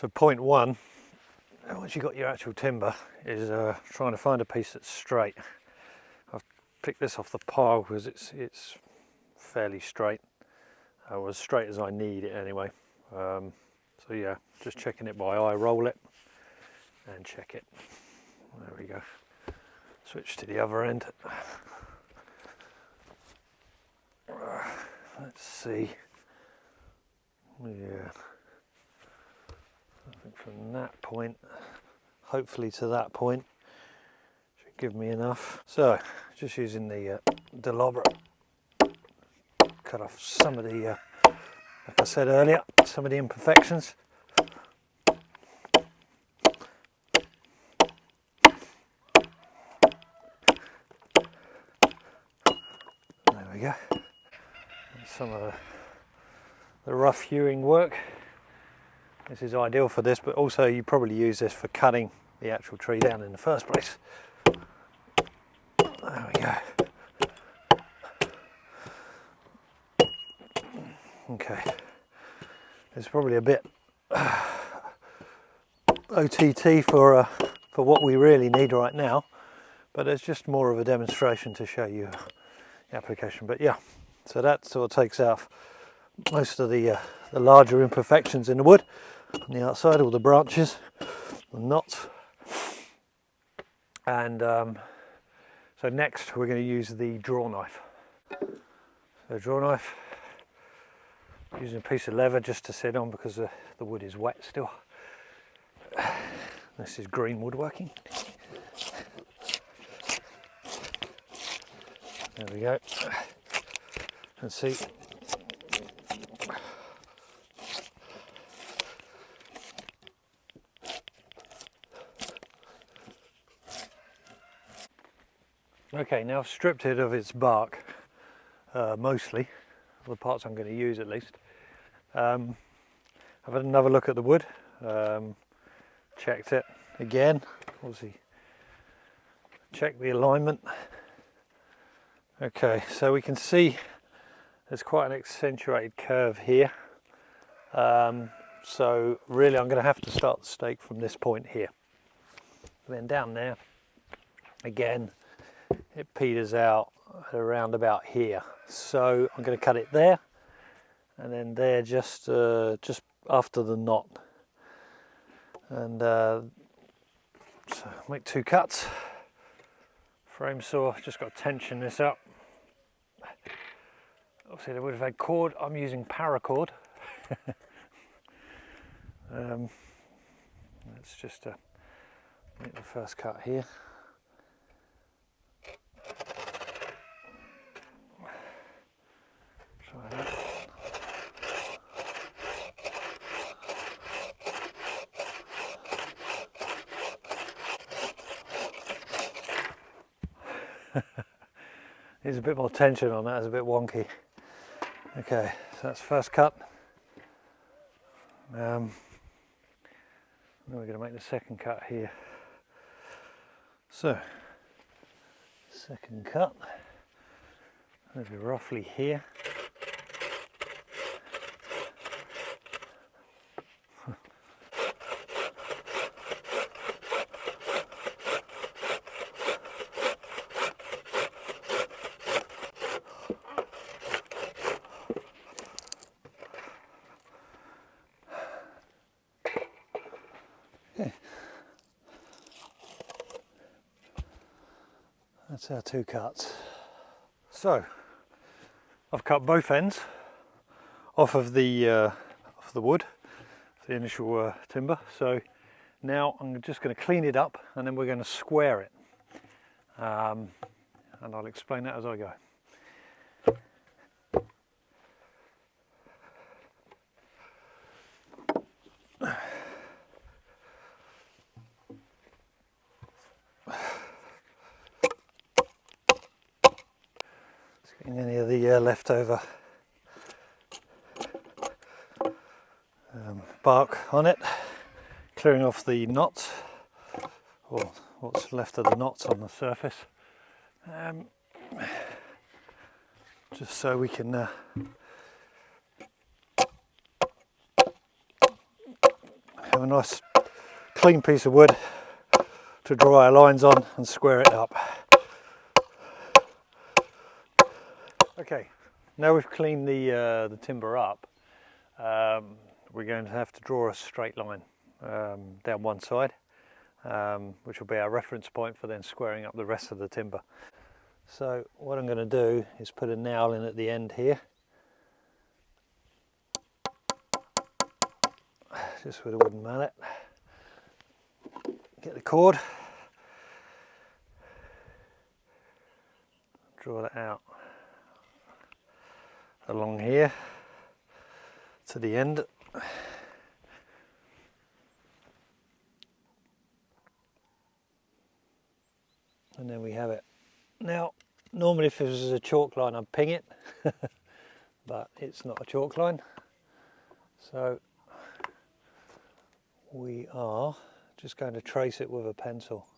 So point one, once you've got your actual timber, is trying to find a piece that's straight. I've picked this off the pile because it's fairly straight, or as straight as I need it anyway. So yeah, just checking it by eye, roll it and check it. There we go. Switch to the other end. Let's see. Yeah, I think from that point, hopefully to that point, should give me enough. So, just using the delobber, cut off some of the, like I said earlier, some of the imperfections. There we go. And some of the rough hewing work. This is ideal for this, but also you probably use this for cutting the actual tree down in the first place. There we go. Okay, it's probably a bit OTT for what we really need right now, but it's just more of a demonstration to show you the application. But yeah, so that sort of takes out most of the larger imperfections in the wood on the outside, all the branches, the knots. And so next we're going to use the draw knife. So draw knife, using a piece of leather just to sit on because the wood is wet still. This is green woodworking. There we go. And see. Okay, now I've stripped it of its bark, mostly, the parts I'm going to use at least. I've had another look at the wood, checked it again, obviously check the alignment. Okay, so we can see there's quite an accentuated curve here. So really I'm going to have to start the stake from this point here. Then down there, again, it peters out around about here. So I'm going to cut it there, and then there just after the knot. And so make two cuts. Frame saw, just got to tension this up. Obviously they would have had cord, I'm using paracord. Let's just make the first cut here. Try that. There's a bit more tension on that, it's a bit wonky. Okay, so that's first cut. Then we're going to make the second cut here. So, second cut, maybe roughly here. Okay. That's our two cuts. So I've cut both ends off of the wood, the initial timber. So now I'm just going to clean it up, and then we're going to square it, and I'll explain that as I go. Any of the leftover bark on it, clearing off the knots, or what's left of the knots on the surface, just so we can have a nice clean piece of wood to draw our lines on and square it up. Okay, now we've cleaned the timber up, we're going to have to draw a straight line down one side, which will be our reference point for then squaring up the rest of the timber. So what I'm going to do is put a nail in at the end here, just with a wooden mallet. Get the cord, draw that out along here to the end. And then we have it. Now, normally if this was a chalk line I'd ping it, but it's not a chalk line. So we are just going to trace it with a pencil.